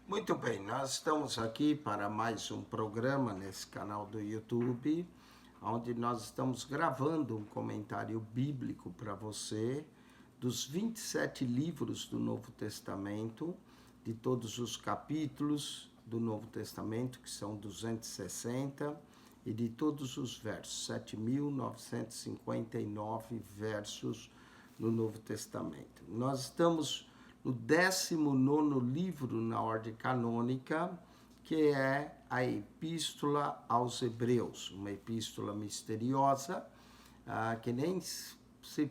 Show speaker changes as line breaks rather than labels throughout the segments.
Muito bem, nós estamos aqui para mais um programa nesse canal do YouTube, onde nós estamos gravando um comentário bíblico para você dos 27 livros do Novo Testamento, de todos os capítulos do Novo Testamento, que são 260, e de todos os versos, 7.959 versos no Novo Testamento. Nós estamos no 19º livro na ordem canônica, que é a Epístola aos Hebreus, uma epístola misteriosa, que nem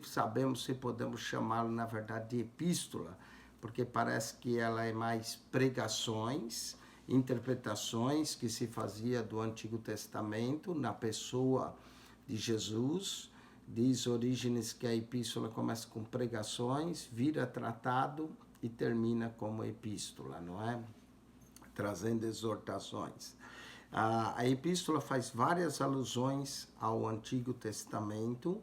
sabemos se podemos chamá-la, na verdade, de epístola, porque parece que ela é mais pregações, interpretações que se fazia do Antigo Testamento na pessoa de Jesus. Diz Orígenes que a epístola começa com pregações, vira tratado e termina como epístola, não é? Trazendo exortações. A epístola faz várias alusões ao Antigo Testamento.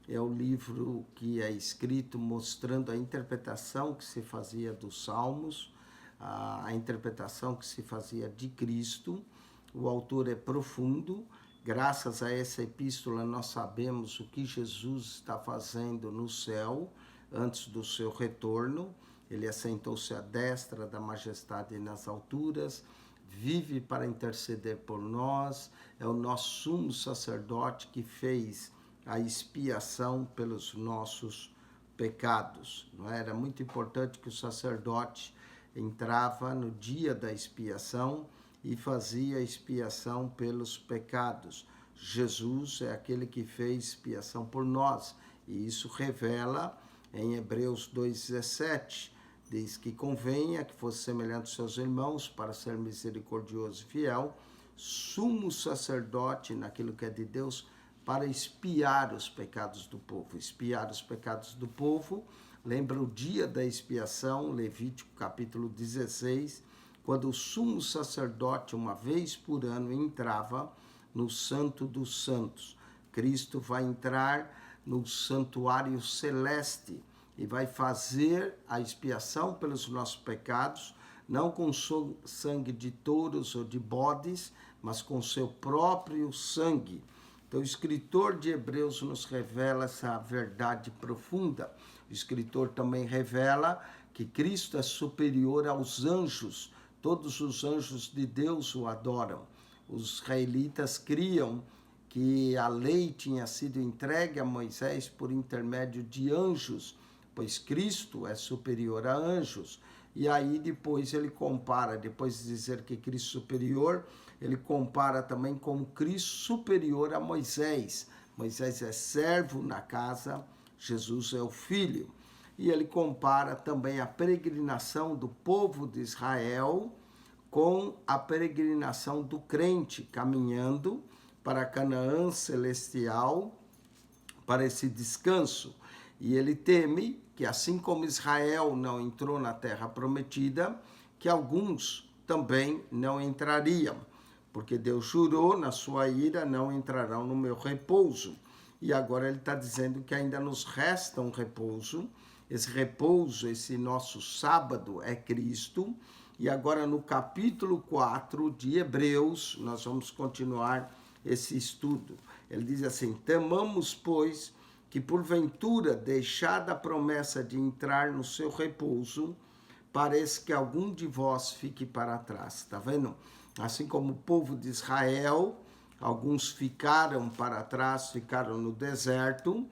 É o livro que é escrito mostrando a interpretação que se fazia dos Salmos, a interpretação que se fazia de Cristo. O autor é profundo. Graças a essa epístola nós sabemos o que Jesus está fazendo no céu antes do seu retorno. Ele assentou-se à destra da majestade nas alturas, vive para interceder por nós, é o nosso sumo sacerdote que fez a expiação pelos nossos pecados. Não é? Era muito importante que o sacerdote entrava no dia da expiação e fazia a expiação pelos pecados. Jesus é aquele que fez expiação por nós, e isso revela em Hebreus 2,17, diz que convenha que fosse semelhante aos seus irmãos para ser misericordioso e fiel, sumo sacerdote naquilo que é de Deus, para expiar os pecados do povo. Expiar os pecados do povo, lembra o dia da expiação, Levítico capítulo 16, quando o sumo sacerdote, uma vez por ano, entrava no Santo dos Santos. Cristo vai entrar no santuário celeste e vai fazer a expiação pelos nossos pecados, não com sangue de touros ou de bodes, mas com seu próprio sangue. Então, o escritor de Hebreus nos revela essa verdade profunda. O escritor também revela que Cristo é superior aos anjos. Todos os anjos de Deus o adoram. Os israelitas criam que a lei tinha sido entregue a Moisés por intermédio de anjos, pois Cristo é superior a anjos. E aí depois ele compara, depois de dizer que Cristo é superior, ele compara também com Cristo superior a Moisés. Moisés é servo na casa, Jesus é o filho. E ele compara também a peregrinação do povo de Israel com a peregrinação do crente, caminhando para Canaã celestial, para esse descanso. E ele teme que, assim como Israel não entrou na terra prometida, que alguns também não entrariam, porque Deus jurou na sua ira, não entrarão no meu repouso. E agora ele está dizendo que ainda nos resta um repouso. Esse repouso, esse nosso sábado é Cristo. E agora no capítulo 4 de Hebreus, nós vamos continuar esse estudo. Ele diz assim: temamos, pois, que porventura, deixada a promessa de entrar no seu repouso, parece que algum de vós fique para trás. Está vendo? Assim como o povo de Israel, alguns ficaram para trás, ficaram no deserto.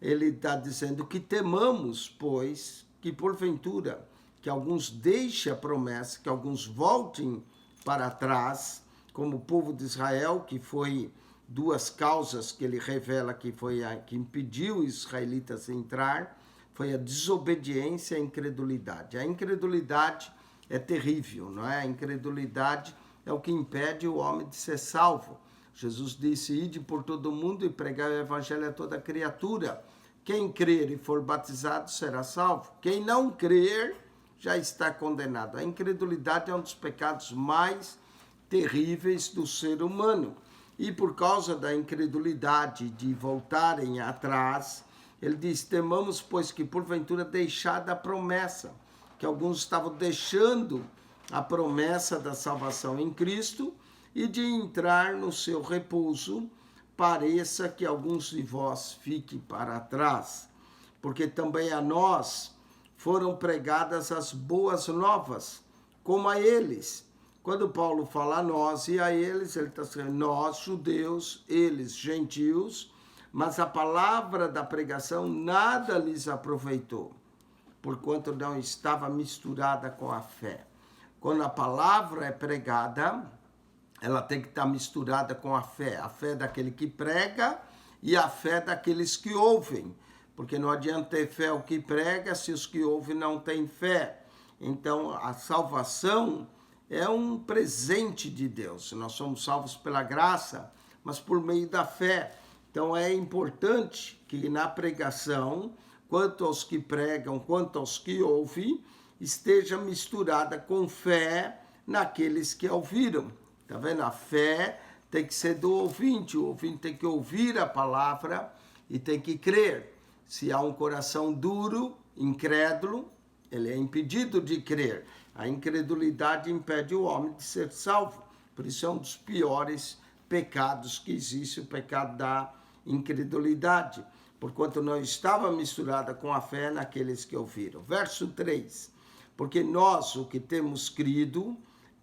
Ele está dizendo que temamos, pois, que porventura, que alguns deixem a promessa, que alguns voltem para trás, como o povo de Israel, que foi duas causas que ele revela que foi a que impediu os israelitas entrar, foi a desobediência e a incredulidade. A incredulidade é terrível, não é? A incredulidade é o que impede o homem de ser salvo. Jesus disse: ide por todo mundo e pregai o evangelho a toda criatura. Quem crer e for batizado será salvo. Quem não crer já está condenado. A incredulidade é um dos pecados mais terríveis do ser humano. E por causa da incredulidade de voltarem atrás, ele diz: temamos, pois, que porventura deixada a promessa, que alguns estavam deixando a promessa da salvação em Cristo e de entrar no seu repouso, pareça que alguns de vós fiquem para trás, porque também a nós foram pregadas as boas novas, como a eles. Quando Paulo fala a nós e a eles, ele está dizendo nós, judeus, eles, gentios, mas a palavra da pregação nada lhes aproveitou, porquanto não estava misturada com a fé. Quando a palavra é pregada, ela tem que estar misturada com a fé daquele que prega e a fé daqueles que ouvem, porque não adianta ter fé o que prega se os que ouvem não têm fé. Então, a salvação é um presente de Deus. Nós somos salvos pela graça, mas por meio da fé. Então, é importante que na pregação, quanto aos que pregam, quanto aos que ouvem, esteja misturada com fé naqueles que ouviram. Tá vendo? A fé tem que ser do ouvinte. O ouvinte tem que ouvir a palavra e tem que crer. Se há um coração duro, incrédulo, ele é impedido de crer. A incredulidade impede o homem de ser salvo. Por isso é um dos piores pecados que existe, o pecado da incredulidade. Porquanto não estava misturada com a fé naqueles que ouviram. Verso 3. Porque nós, o que temos crido,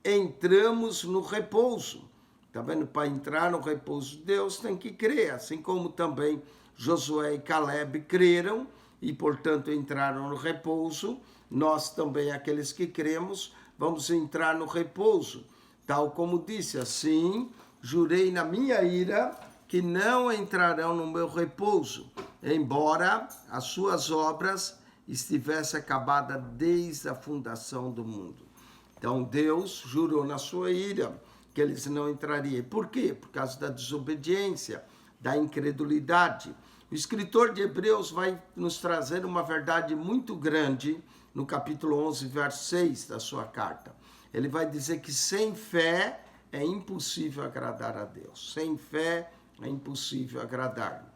entramos no repouso. Tá vendo? Para entrar no repouso de Deus tem que crer, assim como também Josué e Caleb creram e, portanto, entraram no repouso. Nós também, aqueles que cremos, vamos entrar no repouso. Tal como disse, assim, jurei na minha ira que não entrarão no meu repouso, embora as suas obras estivessem acabadas desde a fundação do mundo. Então, Deus jurou na sua ira que eles não entrariam. Por quê? Por causa da desobediência, da incredulidade. O escritor de Hebreus vai nos trazer uma verdade muito grande no capítulo 11, verso 6 da sua carta. Ele vai dizer que sem fé é impossível agradar a Deus. Sem fé é impossível agradar.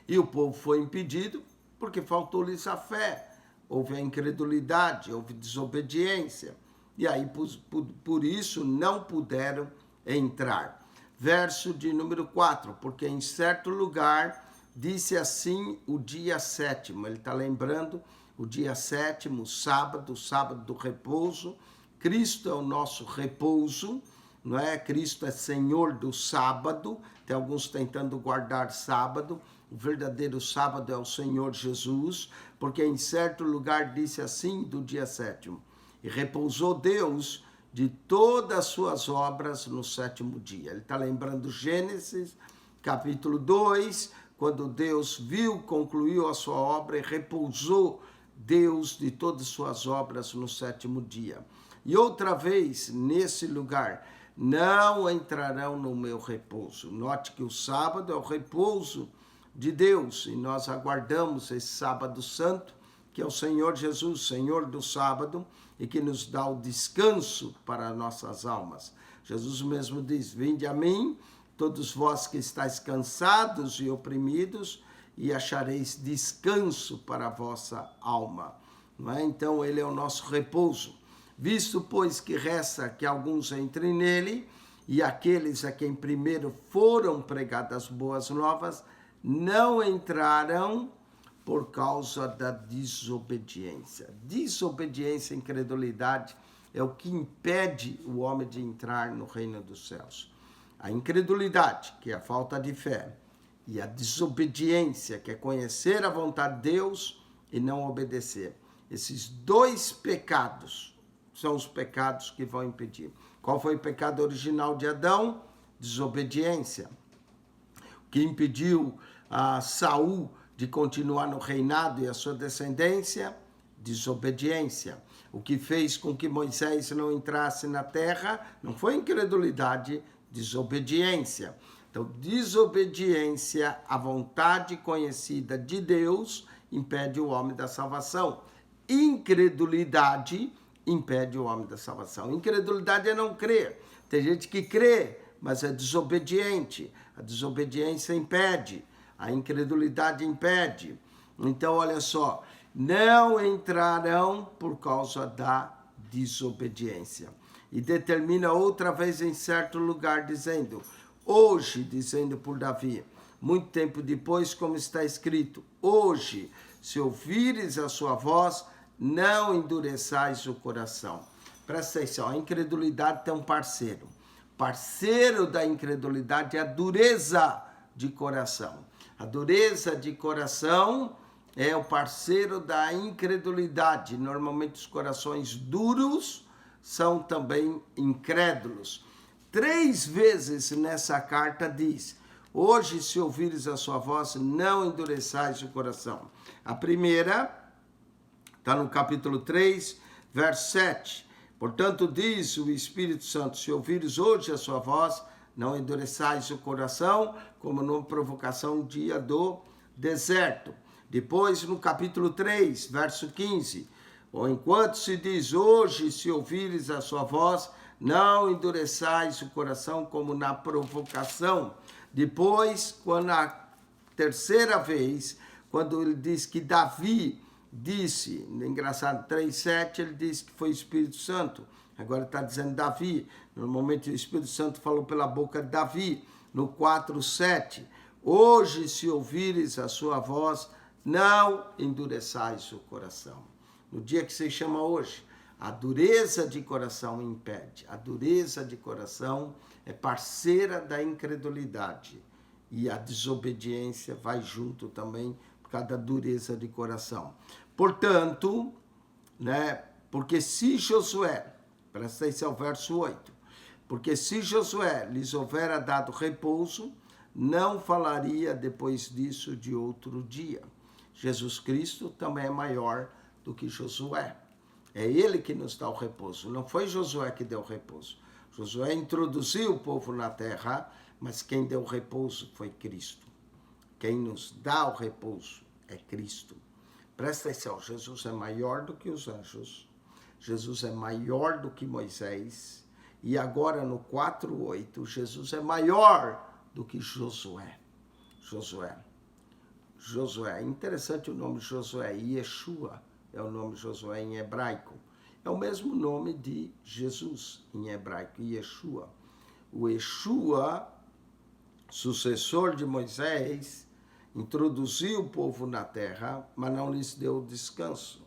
E o povo foi impedido porque faltou-lhes a fé. Houve a incredulidade, houve desobediência. E aí, por isso, não puderam entrar. Verso de número 4. Porque em certo lugar disse assim o dia 7º. Ele está lembrando o dia 7º, o sábado do repouso. Cristo é o nosso repouso, não é? Cristo é Senhor do sábado. Tem alguns tentando guardar sábado. O verdadeiro sábado é o Senhor Jesus, porque em certo lugar disse assim do dia 7º. E repousou Deus de todas as suas obras no 7º dia. Ele está lembrando Gênesis, capítulo 2, quando Deus viu, concluiu a sua obra e repousou Deus de todas as suas obras no 7º dia. E outra vez, nesse lugar, não entrarão no meu repouso. Note que o sábado é o repouso de Deus e nós aguardamos esse sábado santo, que é o Senhor Jesus, Senhor do sábado, e que nos dá o descanso para nossas almas. Jesus mesmo diz, vinde a mim, todos vós que estáis cansados e oprimidos, e achareis descanso para a vossa alma. Não é? Então, ele é o nosso repouso. Visto, pois, que resta que alguns entrem nele, e aqueles a quem primeiro foram pregadas boas novas, não entraram por causa da desobediência. Desobediência e incredulidade é o que impede o homem de entrar no reino dos céus. A incredulidade, que é a falta de fé, e a desobediência, que é conhecer a vontade de Deus e não obedecer. Esses dois pecados são os pecados que vão impedir. Qual foi o pecado original de Adão? Desobediência. O que impediu a Saul de continuar no reinado e a sua descendência? Desobediência. O que fez com que Moisés não entrasse na terra não foi incredulidade, desobediência. Então, desobediência à vontade conhecida de Deus impede o homem da salvação. Incredulidade impede o homem da salvação. Incredulidade é não crer. Tem gente que crê, mas é desobediente. A desobediência impede. A incredulidade impede. Então, olha só, não entrarão por causa da desobediência. E determina outra vez em certo lugar, dizendo, hoje, dizendo por Davi, muito tempo depois, como está escrito, hoje, se ouvires a sua voz, não endureçais o coração. Presta atenção, a incredulidade tem um parceiro. Parceiro da incredulidade é a dureza de coração. A dureza de coração é o parceiro da incredulidade. Normalmente os corações duros são também incrédulos. 3 vezes nessa carta diz, hoje se ouvires a sua voz, não endureçais o coração. A primeira está no capítulo 3, verso 7. Portanto, diz o Espírito Santo, se ouvires hoje a sua voz, não endureçais o coração, como numa provocação no dia do deserto. Depois, no capítulo 3, verso 15, ou enquanto se diz, hoje, se ouvires a sua voz, não endureçais o coração, como na provocação. Depois, quando a terceira vez, quando ele diz que Davi disse, engraçado, 3:7, ele disse que foi o Espírito Santo. Agora está dizendo Davi. Normalmente o Espírito Santo falou pela boca de Davi. No 4:7, hoje se ouvires a sua voz, não endureçais o coração. No dia que se chama hoje, a dureza de coração impede. A dureza de coração é parceira da incredulidade. E a desobediência vai junto também por causa da dureza de coração. Portanto, porque se Josué, presta atenção ao verso 8, porque se Josué lhes houvera dado repouso, não falaria depois disso de outro dia. Jesus Cristo também é maior do que Josué. É ele que nos dá o repouso, não foi Josué que deu o repouso. Josué introduziu o povo na terra, mas quem deu o repouso foi Cristo. Quem nos dá o repouso é Cristo. Presta atenção, Jesus é maior do que os anjos, Jesus é maior do que Moisés, e agora no 4:8, Jesus é maior do que Josué. Josué, interessante o nome Josué, Yeshua é o nome Josué em hebraico. É o mesmo nome de Jesus em hebraico, Yeshua. O Yeshua, sucessor de Moisés, introduziu o povo na terra, mas não lhes deu descanso.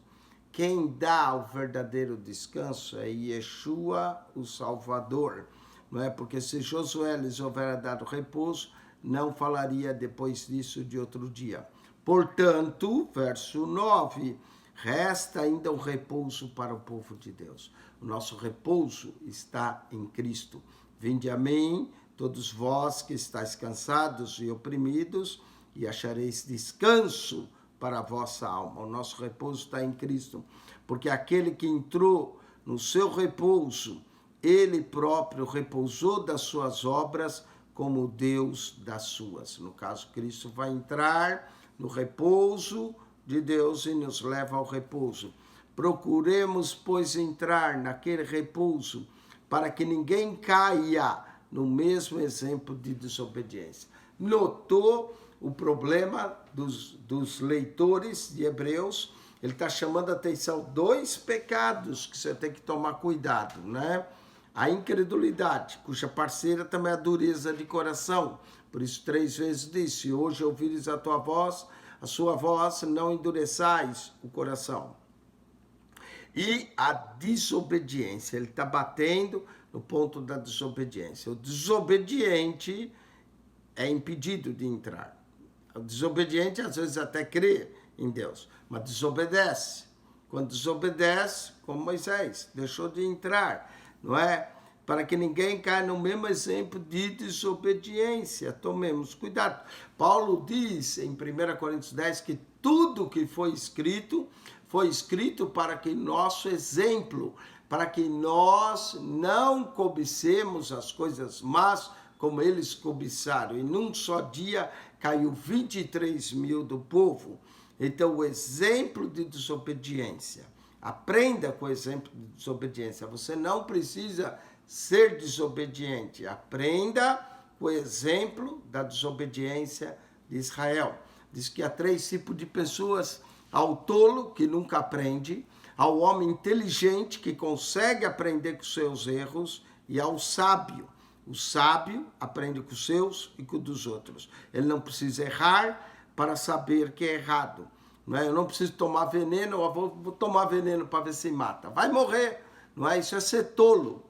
Quem dá o verdadeiro descanso é Yeshua, o Salvador. Não é? Porque se Josué lhes houvera dado repouso, não falaria depois disso de outro dia. Portanto, verso 9, resta ainda um repouso para o povo de Deus. O nosso repouso está em Cristo. Vinde a mim, todos vós que estáis cansados e oprimidos, e achareis descanso para a vossa alma. O nosso repouso está em Cristo, porque aquele que entrou no seu repouso, ele próprio repousou das suas obras como Deus das suas. No caso, Cristo vai entrar no repouso de Deus e nos leva ao repouso. Procuremos, pois, entrar naquele repouso para que ninguém caia no mesmo exemplo de desobediência. Notou o problema dos leitores de Hebreus? Ele está chamando a atenção 2 pecados que você tem que tomar cuidado, né? A incredulidade, cuja parceira também é a dureza de coração. Por isso 3 vezes disse, hoje ouvires a tua voz, a sua voz, não endureçais o coração. E a desobediência, ele está batendo no ponto da desobediência. O desobediente é impedido de entrar. O desobediente às vezes até crê em Deus, mas desobedece. Quando desobedece, como Moisés, deixou de entrar, não é? Para que ninguém caia no mesmo exemplo de desobediência. Tomemos cuidado. Paulo diz em 1 Coríntios 10 que tudo que foi escrito para que nosso exemplo, para que nós não cobicemos as coisas más como eles cobiçaram. E num só dia caiu 23 mil do povo. Então, o exemplo de desobediência. Aprenda com o exemplo de desobediência. Você não precisa ser desobediente. Aprenda com o exemplo da desobediência de Israel. Diz que há 3 tipos de pessoas: ao tolo, que nunca aprende, ao homem inteligente que consegue aprender com seus erros e ao sábio. O sábio aprende com os seus e com os dos outros. Ele não precisa errar para saber que é errado. Não é? Eu não preciso tomar veneno, eu vou tomar veneno para ver se mata. Vai morrer. Não é? Isso é ser tolo.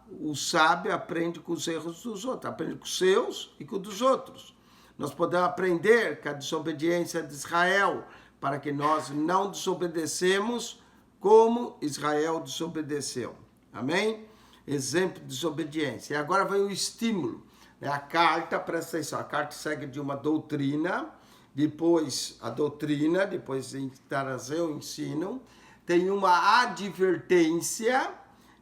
O sábio aprende com os erros dos outros, aprende com os seus e com os dos outros. Nós podemos aprender com a desobediência de Israel, para que nós não desobedecemos como Israel desobedeceu. Amém? Exemplo de desobediência. E agora vem o estímulo. A carta, presta atenção, a carta segue de uma doutrina, depois a doutrina, depois trazer o ensino, tem uma advertência,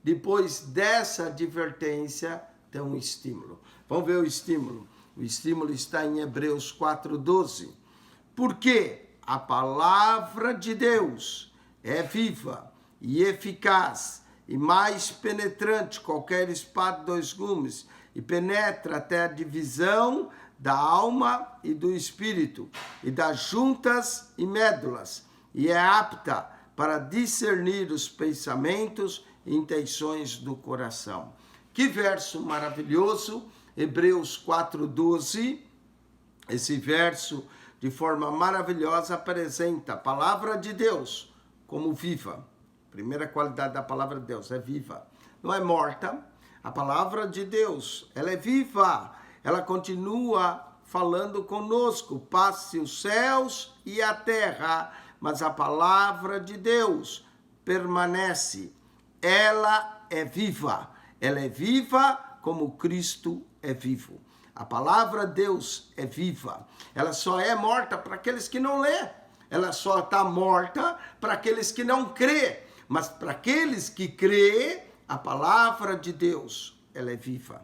depois dessa advertência tem um estímulo. Vamos ver o estímulo. O estímulo está em Hebreus 4:12. Porque a palavra de Deus é viva e eficaz e mais penetrante que qualquer espada de 2 gumes, e penetra até a divisão da alma e do espírito, e das juntas e médulas, e é apta para discernir os pensamentos e intenções do coração. Que verso maravilhoso, Hebreus 4:12, esse verso de forma maravilhosa apresenta a palavra de Deus como viva. Primeira qualidade da palavra de Deus, é viva. Não é morta. A palavra de Deus, ela é viva. Ela continua falando conosco. Passe os céus e a terra, mas a palavra de Deus permanece. Ela é viva. Ela é viva como Cristo é vivo. A palavra de Deus é viva. Ela só é morta para aqueles que não lê. Ela só está morta para aqueles que não crê. Mas para aqueles que crê, a palavra de Deus, ela é viva.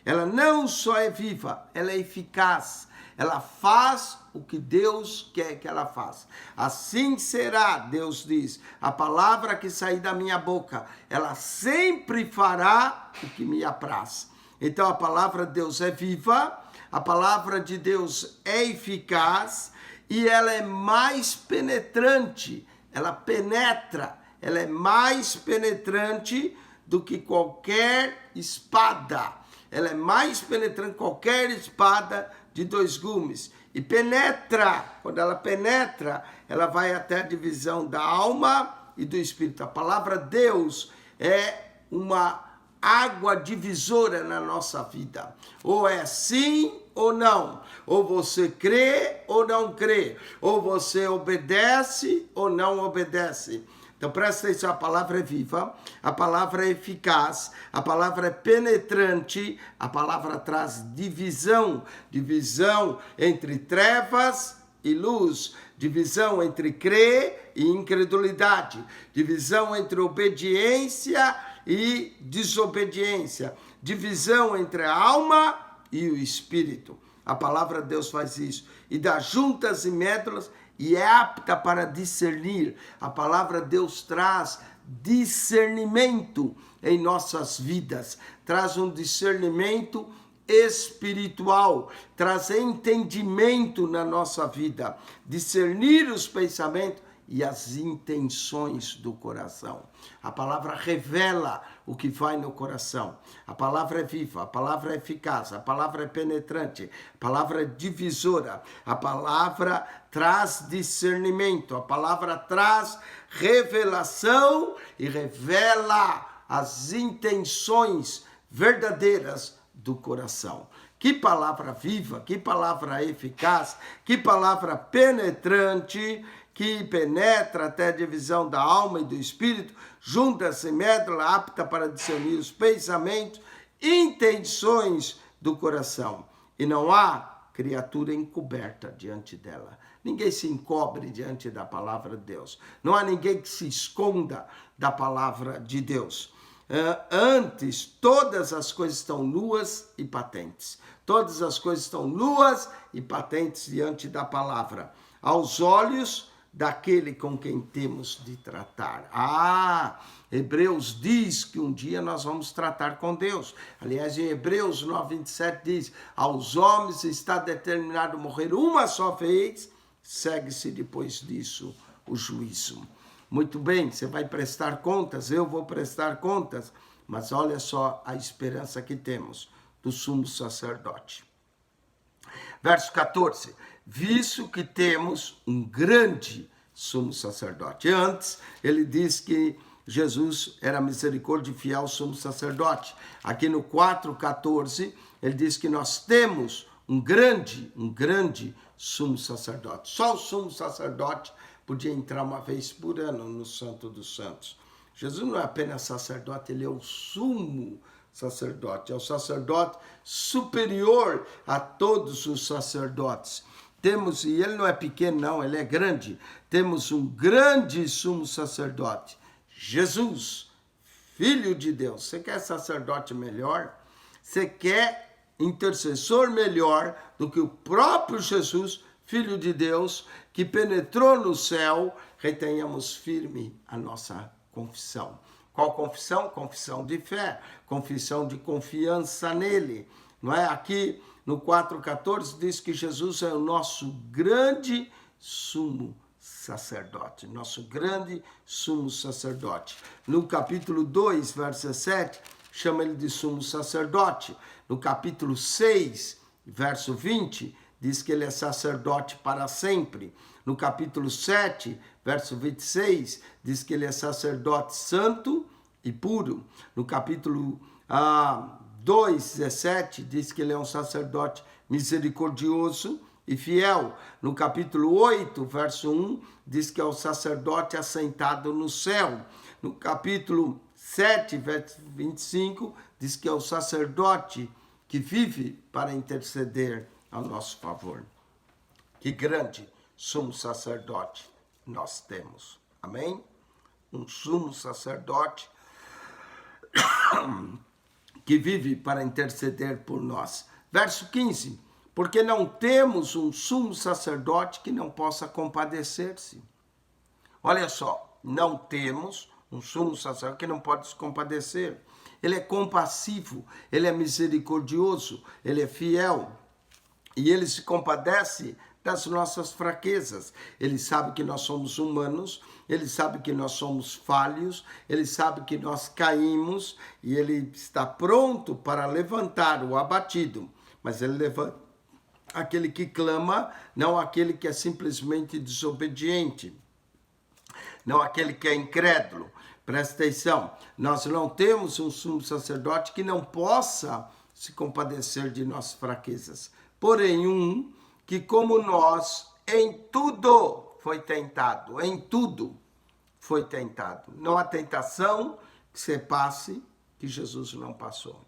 Ela não só é viva, ela é eficaz. Ela faz o que Deus quer que ela faça. Assim será, Deus diz, a palavra que sair da minha boca, ela sempre fará o que me apraz. Então a palavra de Deus é viva, a palavra de Deus é eficaz e ela é mais penetrante. Ela penetra, ela é mais penetrante do que qualquer espada. Ela é mais penetrante que qualquer espada de 2 gumes. E penetra, quando ela penetra, ela vai até a divisão da alma e do espírito. A palavra Deus é uma água divisora na nossa vida. Ou é sim ou não. Ou você crê ou não crê. Ou você obedece ou não obedece. Então presta atenção, a palavra é viva, a palavra é eficaz, a palavra é penetrante, a palavra traz divisão, divisão entre trevas e luz, divisão entre crer e incredulidade, divisão entre obediência e desobediência, divisão entre a alma e o espírito. A palavra de Deus faz isso. E das juntas e médulas, e é apta para discernir. A palavra de Deus traz discernimento em nossas vidas, traz um discernimento espiritual, traz entendimento na nossa vida, discernir os pensamentos e as intenções do coração. A palavra revela o que vai no coração. A palavra é viva, a palavra é eficaz, a palavra é penetrante, a palavra é divisora, a palavra traz discernimento, a palavra traz revelação e revela as intenções verdadeiras do coração. Que palavra viva, que palavra eficaz, que palavra penetrante, que penetra até a divisão da alma e do espírito, junta-se médula apta para discernir os pensamentos, intenções do coração. E não há criatura encoberta diante dela. Ninguém se encobre diante da palavra de Deus. Não há ninguém que se esconda da palavra de Deus. Antes, todas as coisas estão nuas e patentes. Todas as coisas estão nuas e patentes diante da palavra. Aos olhos daquele com quem temos de tratar. Hebreus diz que um dia nós vamos tratar com Deus. Aliás, em Hebreus 9:27 diz, aos homens está determinado morrer uma só vez, segue-se depois disso o juízo. Muito bem, você vai prestar contas, eu vou prestar contas, mas olha só a esperança que temos do sumo sacerdote. Verso 14, visto que temos um grande sumo sacerdote. Antes, ele diz que Jesus era misericórdia e fiel sumo sacerdote. Aqui no 4,14, ele diz que nós temos um grande sumo sacerdote. Só o sumo sacerdote podia entrar uma vez por ano no Santo dos Santos. Jesus não é apenas sacerdote, ele é o sumo sacerdote, é o sacerdote superior a todos os sacerdotes. Temos, e ele não é pequeno não, ele é grande, temos um grande sumo sacerdote, Jesus, Filho de Deus. Você quer sacerdote melhor? Você quer intercessor melhor do que o próprio Jesus, Filho de Deus, que penetrou no céu? Retenhamos firme a nossa confissão. Qual confissão? Confissão de fé, confissão de confiança nele. Não é? Aqui no 4,14 diz que Jesus é o nosso grande sumo sacerdote, nosso grande sumo sacerdote. No capítulo 2, verso 7, chama ele de sumo sacerdote. No capítulo 6, verso 20, diz que ele é sacerdote para sempre. No capítulo 7, verso 26, diz que ele é sacerdote santo e puro. No capítulo 2, 17, diz que ele é um sacerdote misericordioso e fiel. No capítulo 8, verso 1, diz que é o sacerdote assentado no céu. No capítulo 7, verso 25, diz que é o sacerdote que vive para interceder ao nosso favor. Que grande sumo sacerdote nós temos. Amém? Um sumo sacerdote que vive para interceder por nós. Verso 15. Porque não temos um sumo sacerdote que não possa compadecer-se. Olha só, não temos um sumo sacerdote que não pode se compadecer. Ele é compassivo, ele é misericordioso, ele é fiel. E ele se compadece das nossas fraquezas. Ele sabe que nós somos humanos, ele sabe que nós somos falhos, ele sabe que nós caímos e ele está pronto para levantar o abatido. Mas ele levanta aquele que clama, não aquele que é simplesmente desobediente, não aquele que é incrédulo. Presta atenção, nós não temos um sumo sacerdote que não possa se compadecer de nossas fraquezas. Porém, um que, como nós, em tudo foi tentado, em tudo foi tentado. Não há tentação que você passe que Jesus não passou.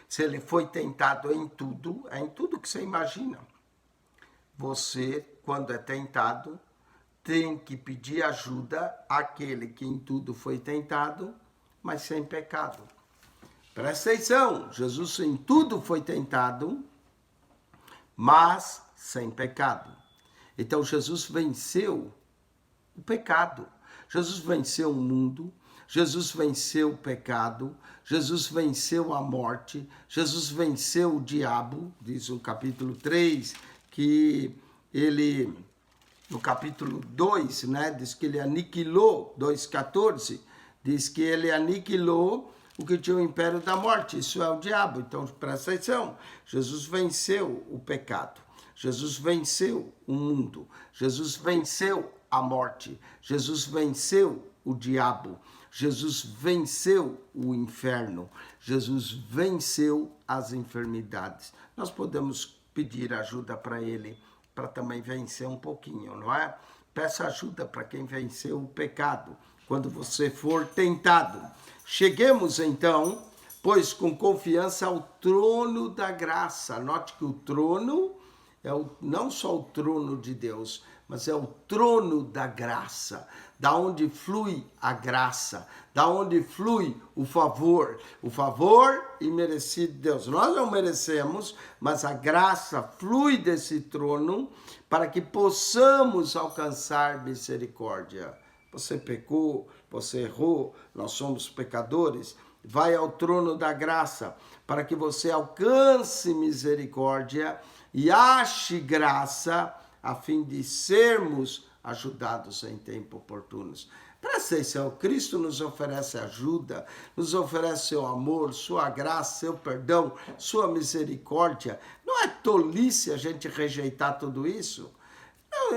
Se ele foi tentado em tudo, é em tudo que você imagina. Você, quando é tentado, tem que pedir ajuda àquele que em tudo foi tentado, mas sem pecado. Presta atenção, Jesus em tudo foi tentado, mas sem pecado. Então Jesus venceu o pecado. Jesus venceu o mundo, Jesus venceu o pecado, Jesus venceu a morte, Jesus venceu o diabo, diz o capítulo 3, que ele, no capítulo 2, né, diz que ele aniquilou, 2,14, diz que ele aniquilou o que tinha o império da morte, isso é o diabo. Então, presta atenção, Jesus venceu o pecado, Jesus venceu o mundo, Jesus venceu a morte, Jesus venceu o diabo, Jesus venceu o inferno, Jesus venceu as enfermidades. Nós podemos pedir ajuda para ele, para também vencer um pouquinho, não é? Peça ajuda para quem venceu o pecado, quando você for tentado. Cheguemos então, pois com confiança ao trono da graça. Note que o trono é não só o trono de Deus, mas é o trono da graça, da onde flui a graça, da onde flui o favor imerecido de Deus. Nós não merecemos, mas a graça flui desse trono para que possamos alcançar misericórdia. Você pecou, você errou, nós somos pecadores. Vai ao trono da graça para que você alcance misericórdia e ache graça a fim de sermos ajudados em tempo oportunos. Presta atenção, Cristo nos oferece ajuda, nos oferece seu amor, sua graça, seu perdão, sua misericórdia. Não é tolice a gente rejeitar tudo isso?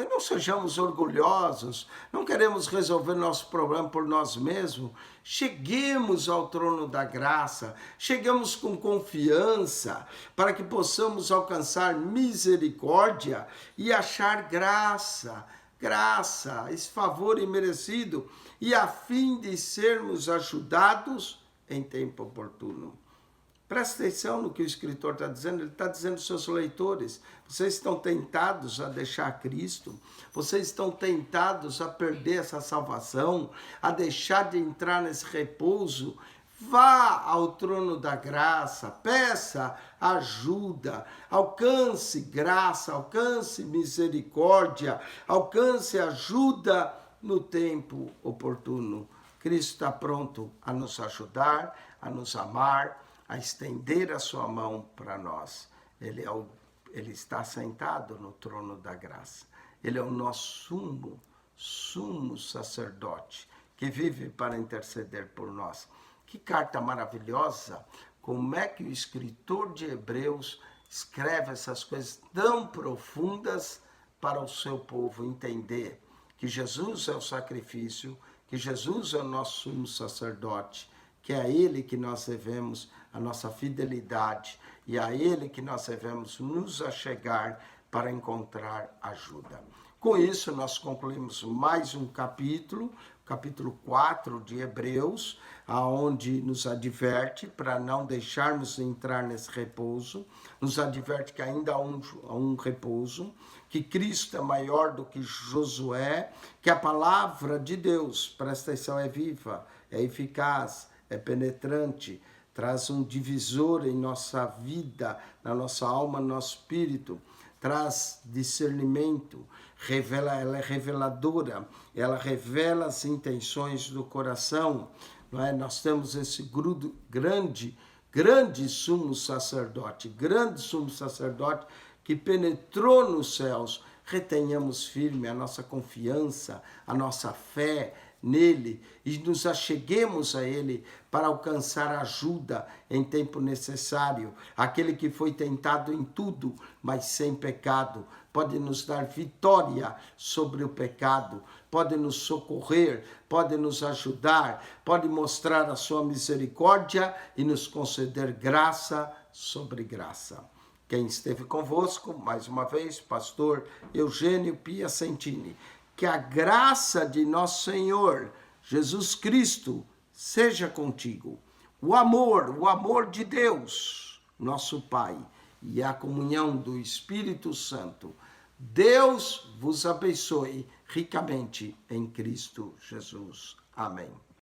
Não sejamos orgulhosos, não queremos resolver nosso problema por nós mesmos. Cheguemos ao trono da graça, chegamos com confiança para que possamos alcançar misericórdia e achar graça, esse favor imerecido, e a fim de sermos ajudados em tempo oportuno. Presta atenção no que o escritor está dizendo. Ele está dizendo aos seus leitores: vocês estão tentados a deixar Cristo, vocês estão tentados a perder essa salvação, a deixar de entrar nesse repouso. Vá ao trono da graça, peça ajuda, alcance graça, alcance misericórdia, alcance ajuda no tempo oportuno. Cristo está pronto a nos ajudar, a nos amar, a estender a sua mão para nós. Ele está sentado no trono da graça. Ele é o nosso sumo sacerdote, que vive para interceder por nós. Que carta maravilhosa! Como é que o escritor de Hebreus escreve essas coisas tão profundas para o seu povo entender que Jesus é o sacrifício, que Jesus é o nosso sumo sacerdote, que é a Ele que nós devemos a nossa fidelidade e a Ele que nós devemos nos achegar para encontrar ajuda. Com isso, nós concluímos mais um capítulo 4 de Hebreus, aonde nos adverte para não deixarmos entrar nesse repouso, nos adverte que ainda há um repouso, que Cristo é maior do que Josué, que a palavra de Deus, presta atenção, é viva, é eficaz, é penetrante, traz um divisor em nossa vida, na nossa alma, no nosso espírito, traz discernimento, ela é reveladora, ela revela as intenções do coração, não é? Nós temos esse grande sumo sacerdote que penetrou nos céus. Retenhamos firme a nossa confiança, a nossa fé nele e nos acheguemos a ele para alcançar ajuda em tempo necessário. Aquele que foi tentado em tudo, mas sem pecado, pode nos dar vitória sobre o pecado, pode nos socorrer, pode nos ajudar, pode mostrar a sua misericórdia e nos conceder graça sobre graça. Quem esteve convosco, mais uma vez, pastor Eugênio Piacentini. Que a graça de nosso Senhor Jesus Cristo seja contigo. O amor de Deus, nosso Pai, e a comunhão do Espírito Santo. Deus vos abençoe ricamente em Cristo Jesus. Amém.